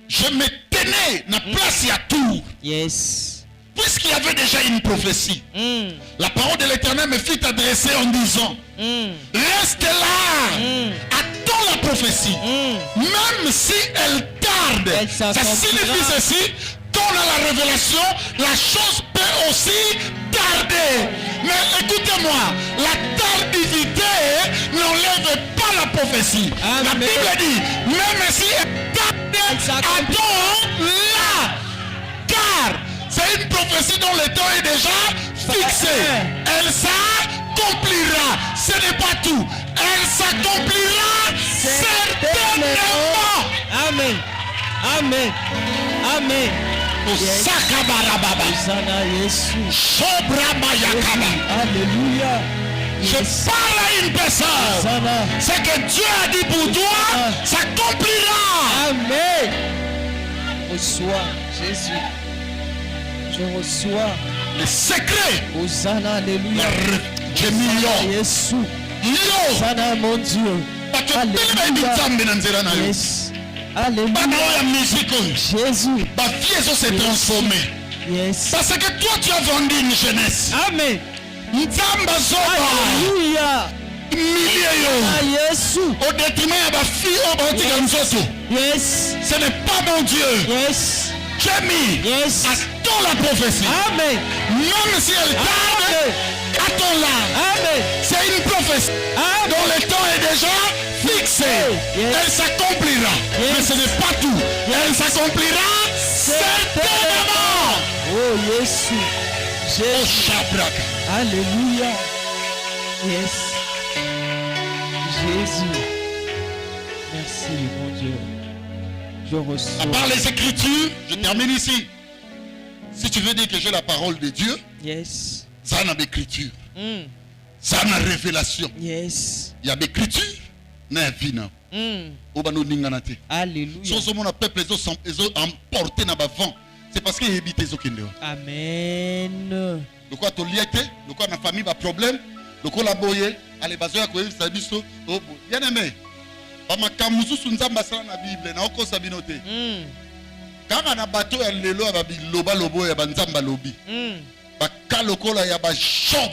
je me tenais na place à tour. Yes. Puisqu'il y avait déjà une prophétie, la parole de l'Éternel me fit adresser en disant, reste là, attends la prophétie, même si elle tarde. Ça signifie ceci, quand on a la révélation, la chose peut aussi tarder. Mais écoutez-moi, la tardivité n'enlève pas la prophétie. Amen. La Bible dit, même si elle tarde, attends là, car c'est une prophétie dont le temps est déjà fixé. Elle s'accomplira. Ce n'est pas tout. Elle s'accomplira certainement. Amen. Amen. Amen. Alléluia. Je parle à une personne. Ce que Dieu a dit pour toi s'accomplira. Amen. Reçois Jésus. Je reçois le secret. Hosanna, alléluia. Jésus. Hosanna, mon Dieu. Alléluia. Yes. Alléluia. Jésus. Ma vie s'est transformée. Yes. Parce que toi tu as vendu une jeunesse. Amen. Alléluia. Au détriment de ma fille, yes. Ce n'est pas mon Dieu. Yes. J'ai mis. Yes. Attends la prophétie. Amen. Même si elle tarde, attends-la. Amen. C'est une prophétie dont le temps est déjà fixé. Yes. Elle s'accomplira. Yes. Mais ce n'est pas tout. Elle s'accomplira certainement. Oh Jésus. Jésus. Alléluia. Yes. Jésus. Merci mon Dieu. Je reçois. À part les Écritures, je termine ici. Si tu veux dire que j'ai la parole de Dieu, yes. Ça a une écriture. Ça a une révélation. Yes. Il y a des écritures. Alléluia. Si mon peuple les ont emporté dans le vent, c'est parce qu'il y a des gens. Amen. De quoi tu lié, de quoi la famille a problème, de quoi la boye, allez, bazo ya koyebi sabiso, oh bien aimé. Ba makamuzu sunzamba sala na Bible na oko sabinote. Kanga na bato ya lelo ya biloba lobo ya banzamba lobi. Ba kalokola ya ba Job.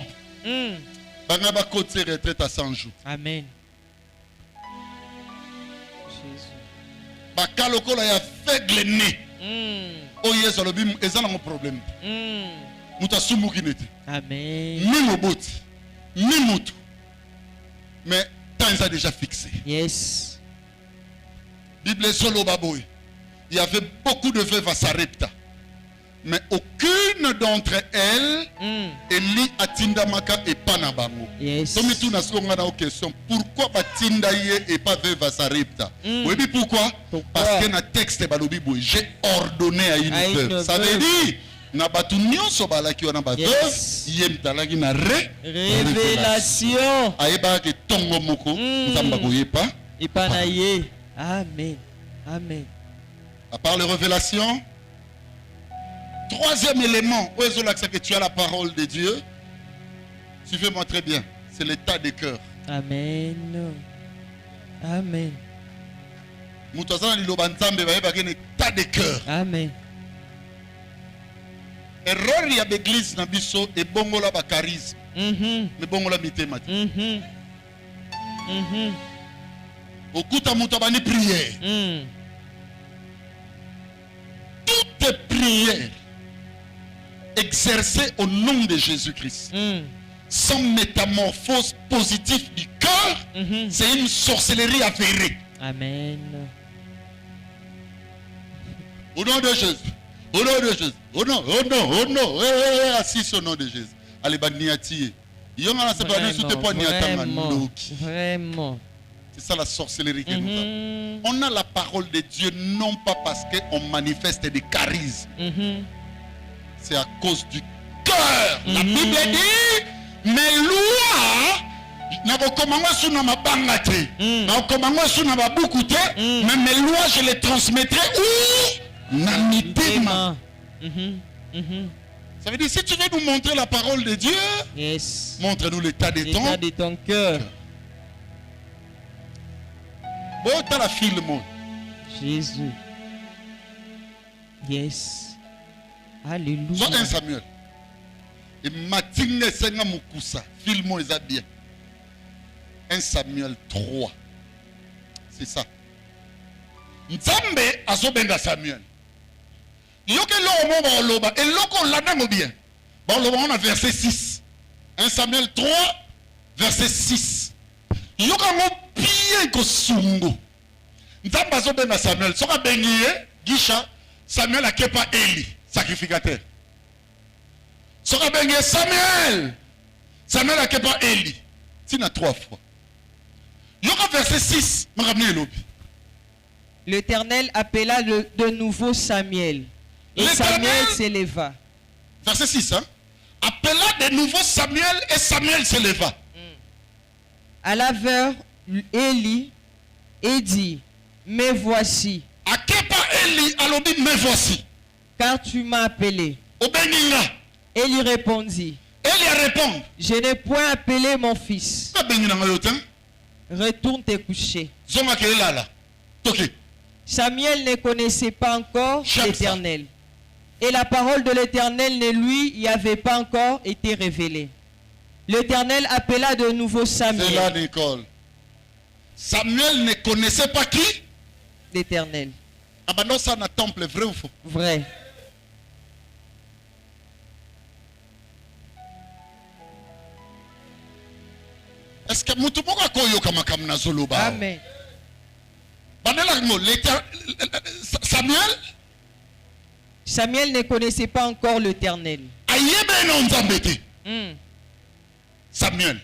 Banga ba côté retraite à 100 jours. Amen. Jésus. Ba kalokola ya faible né. Oh yes, lobi ezana un problème. Muta sumuki neti. Amen. Ni moboti, ni mutu. Mais temps est déjà fixé. Yes. Bible solo baboy. Il y avait beaucoup de veuves à Sarepta. Mais aucune d'entre elles Eli atindamaka et panabango. Yes. Tomi tu nasonga na question. Pourquoi batinda ye et pas veuve à Sarepta? Oui, mais pourquoi? Parce que dans le texte balobi boy, j'ai ordonné à une veuve. Ça veut dire na batu nyonso balaki wana ba veuve, yem talaki na révélation. Ayeba ke tongo moko, nzamba koyepa. Ipanaye. Amen. Amen. À part les révélations, troisième élément, où est-ce que tu as la parole de Dieu? Suivez-moi très bien, c'est l'état de cœur. Amen. Amen. L'état de cœur. Amen. erreur ya l'église na biso e bongola ba charisme. Me bongola mitema te. Okuta muto bani prière. Toute prière exercée au nom de Jésus-Christ, sans métamorphose positive du cœur, c'est une sorcellerie avérée. Amen. Au nom de Jésus. Au nom de Jésus. Au nom, assis au nom de Jésus. Allez, baniati. Vraiment. C'est ça la sorcellerie que nous avons. On a la parole de Dieu non pas parce qu'on manifeste des charismes. C'est à cause du cœur. La Bible dit, mes lois, mais mes lois, je les transmettrai où? Namitema. Ça veut dire, si tu veux nous montrer la parole de Dieu, Yes. montre-nous l'état de L'état de ton cœur. Bon, t'as la fille, le monde. Jésus. Yes. Alléluia. Soit 1 Samuel. Et Matingue Senga Mukusa. Filmo est bien. 1 Samuel 3. C'est ça. Nzambe azobenga Samuel. Yoke lo mo loba et loko ladango bien. Bon loba on a verset 6. 1 Samuel 3 verset 6. Yoka mo bien ko sungu. Nzambe azobenga Samuel. Soka bengiye Gisha Samuel akepa Eli sacrificateur. Soka bengiye Samuel. Samuel akepa Eli. Tina 3 fois. Yoka verset 6. M'ramene lobi. L'Éternel appela de nouveau Samuel. Et Samuel s'éleva. Verset 6. Hein? Appela de nouveau Samuel et Samuel s'éleva. Alla vers Élie et dit, me voici, Akepa Eli alobi me voici. car tu m'as appelé. Obeninga. Élie répondit, Eli a répondu. je n'ai point appelé mon fils. Obenina ngayoten. Retourne te coucher. Zonga ke lala. Toki. Samuel ne connaissait pas encore J'aime l'Éternel. Et la parole de l'Éternel ne lui y avait pas encore été révélée. L'Éternel appela de nouveau C'est là Samuel. Nicole. Samuel ne connaissait pas qui? L'Éternel. Abandon ça dans le temple, vrai ou faux? Vrai. Est-ce que Mutumoka koyoka makamna zoloba? Amen. Samuel Samuel ne connaissait pas encore l'Éternel. ayebe non nzambete. Hmm. Samuel.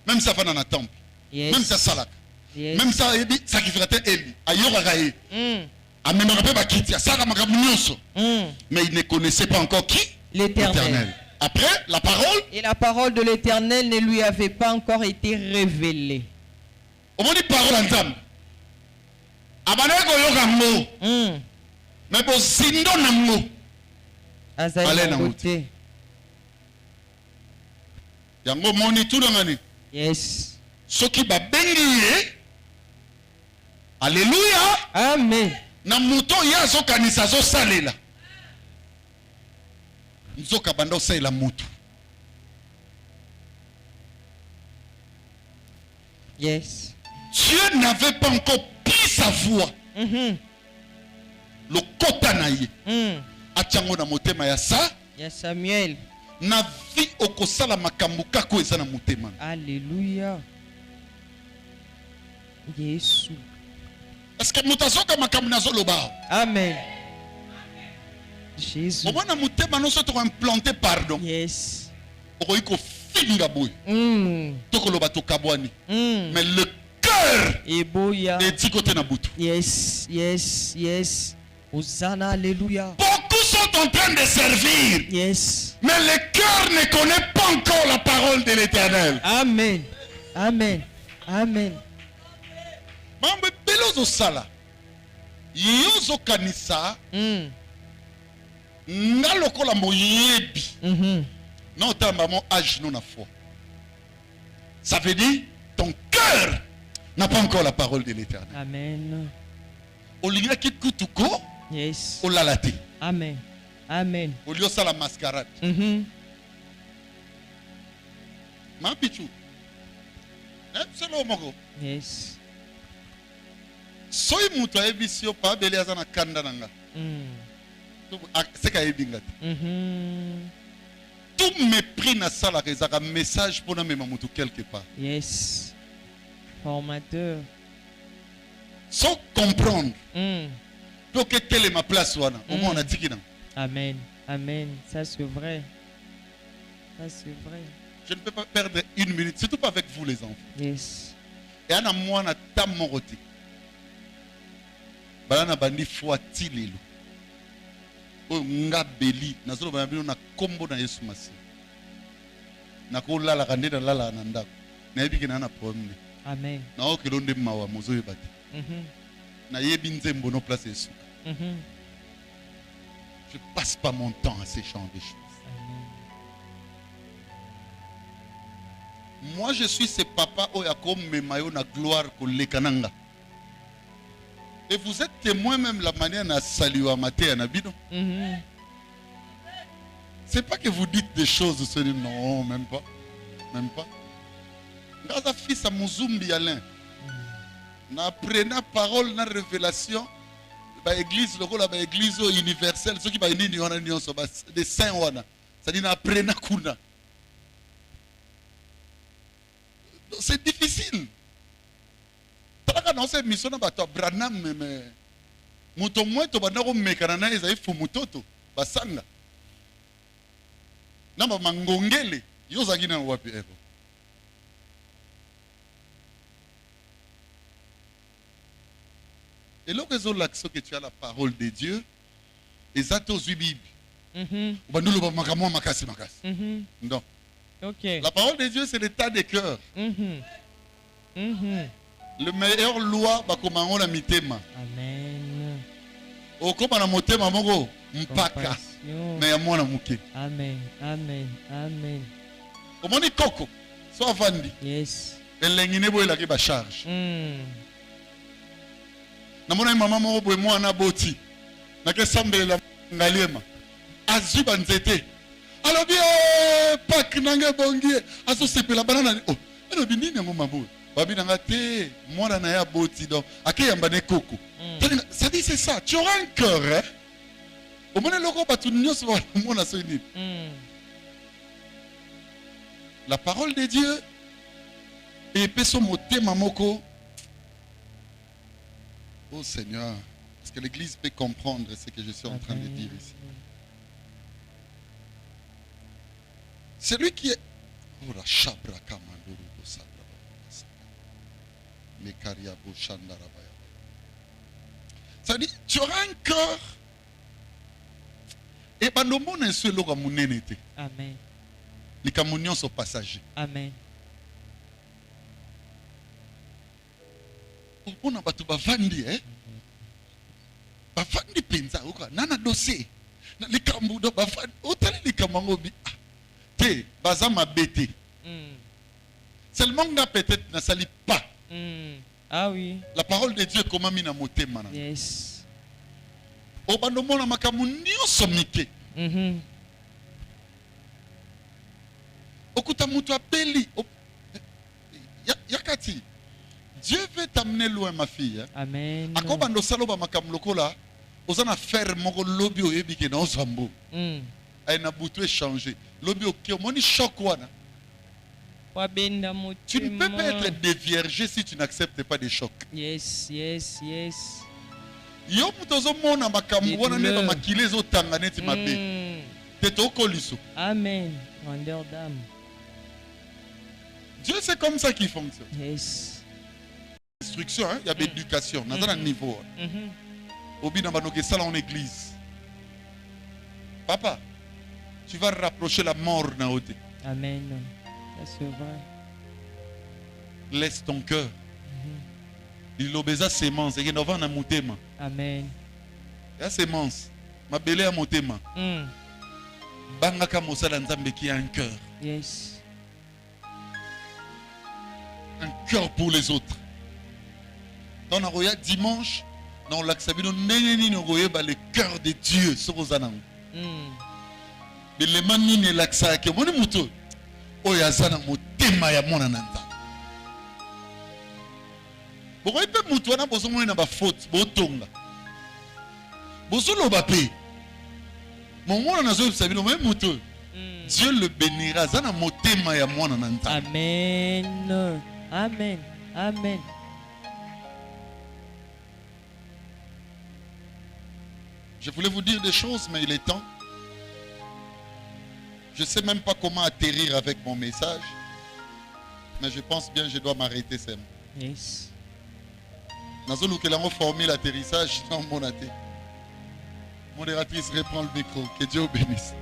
Même ça va dans le temple. Yes. Même ça salak. Yes. Même ça sacrificateur Eli. Ayoka gaye. Hmm. Amemarape bakitia. Ça makamnyonso. Hmm. Mais il ne connaissait pas encore qui? L'Éternel. Après, la parole. Et la parole de l'Éternel ne lui avait pas encore été révélée. On dit parole en termes. Abaneko yoka mo. Hmm. Mais pour zindo na mo. Azaï Allez, na Dangote. Yango moni tout dans ngani. Yes. Soki ba bengi. Alléluia. Amen. Na muto ya zo kanisa zo salela. Nzoka banda osalela mutu. Yes. Dieu n'avait pas encore pris sa voix. Le kota na ye. Atiango na motema ya sa. Ya Samuel. Na vi okosala makambo kako eza na motema. Alléluia. Jésus. Est-ce que mutazoka makambo na zoloba? Amen. Jésus. Au moins na motema no so to implanter pardon. Yes. Okoyi ko finga boy. Tokoloba to kabwani. Mais le cœur Eboya. est dit côté na butu. Yes, yes, yes. Hosanna, alléluia. Beaucoup sont en train de servir. Yes. Mais le cœur ne connaît pas encore la parole de l'Éternel. Amen. Amen. Amen. Mambe belozo sala. Yozo kanisa. Nga lokola moyebi. Non tamba mon âge non na foi. Ça veut dire ton cœur n'a pas encore la parole de l'Éternel. Amen. Olinga ki kutuko Yes. olalate. Amen. Amen. Au lieu de la mascarade. Ma pichou. C'est le mot. Yes. Soy muto ebisio pa beli azana kanda nanga. C'est qu'à ebingat. Tout mépris na sala rezaka message pour na mema mutu quelque part. Yes. Formateur. Sans comprendre. Pour que telle est ma place wana. Au moins on a dit qu'il Amen. Amen. Ça c'est vrai. Ça c'est vrai. Je ne peux pas perdre une minute, surtout pas avec vous les enfants. Yes. Et à moi na tam moroti. Balana bandi foati lelo. O nga beli nazolo bana bino na kombo na Yesu Masi. Na ko lala kande na lala na ndako. Na yebi kina na problème. Amen. Na o kelonde mawa mozo yebati. Na yebi nzembo no place Yesu. Je passe pas mon temps à ces champs de choses. Moi je suis ce papa oyakom me mayo na gloire ko lekananga. Et vous êtes témoin même la manière na saluer matin na bino. C'est pas que vous dites des choses, vous dites non, même pas. Même pas. Grâce fils à Muzumbi Alain. Na prena parole na révélation ba église loko la ba église universelle ceux qui ba nini wana nyonso ba des saints wana. Ça dit na prena kuna. C'est difficile. Talaka na ose mission na bato Branham mais muto mweto banako mekana na ezai fumutoto basanga. Na ba mangongele yozaki na wapi eko. Et là que tu as la parole de Dieu et ça aux Bible. Non. Okay. La parole de Dieu, c'est l'état des cœurs. Le meilleur loi, bah comment on l'a mis tema. Amen. Au comme on a monté ma mongo, mpaka. Mais à moi on a mouké. Amen. Amen. Amen. Comment on dit coco, soit vandi. Yes. Et l'engine boy la qui va charge. Na mona maman mo boy moi na boti. Na ke sambele la ngaliema. Azuba nzete. Alors bien pak nanga bongi aso sepela banana oh eno binini ngo mabu babi nanga te mwana na ya boti donc akeyamba ne koko ça dit c'est ça tu auras un cœur hein au moins loko batu nyos ba mona so ni la parole de Dieu et peso motema moko oh Seigneur est-ce que l'église peut comprendre ce que je suis en train de dire ici. Celui qui est. Oh la chabra kamanduru bosabra. Mekaria boshanda rabaya. Ça dit, tu auras un cœur. Et ben le monde est seul au munenete. Amen. Les camunions sont passagers. Amen. On a battu bavandi hein. Bavandi penza oka nana dossier. Les kambudo bavandi otali les kamangobi. Bazama bêté. Seulement peut-être n'a sali pas. Ah oui. La parole de Dieu comment mina moté mana. Yes. Obando mona makamu nyonso mike. Okuta mutu apeli. Yakati. Dieu veut t'amener loin ma fille. Amen. Akobando saloba makamu lokola. Ozana faire moko lobi oyebike na ozambo. Na boutou échangé. Lobi ok, moni choc wana. Tu ne peux pas être déviergé si tu n'acceptes pas des chocs. Yes, yes, yes. Yo mutozo mona makambu wana neba makile zo tanga neti mabe. Teto koliso. Amen. Grandeur d'âme. Dieu c'est comme ça qu'il fonctionne. Yes. Instruction, il y a l'éducation, dans un niveau. Obi na banoke sala en église. Papa, tu vas rapprocher la mort na ote. Amen. Ça c'est vrai. Laisse ton cœur. Il obéza sémence et il va na motema. Amen. Ya sémence. Ma belé à motema. Bangaka mosala nzambe qui a un cœur. Yes. Un cœur pour les autres. Dans la dimanche, dans l'accès, le cœur de Dieu sur Rosanang. bilema nini elakisaka moni moto oyo aza na motema ya mwana na nzambe. Bokoyi mpe moto wana bozomoni na bafaute botonga bozoloba mpe mongona nazoyebisa bino me moto Dieu le bénira aza na motema ya mwana na nzambe. Amen. Amen. Amen. Je voulais vous dire des choses, mais il est temps. Je ne sais même pas comment atterrir avec mon message, mais je pense bien que je dois m'arrêter seulement. Yes. Dans une formule l'atterrissage, non, mon athée. Modératrice reprend le micro. Que Dieu vous bénisse.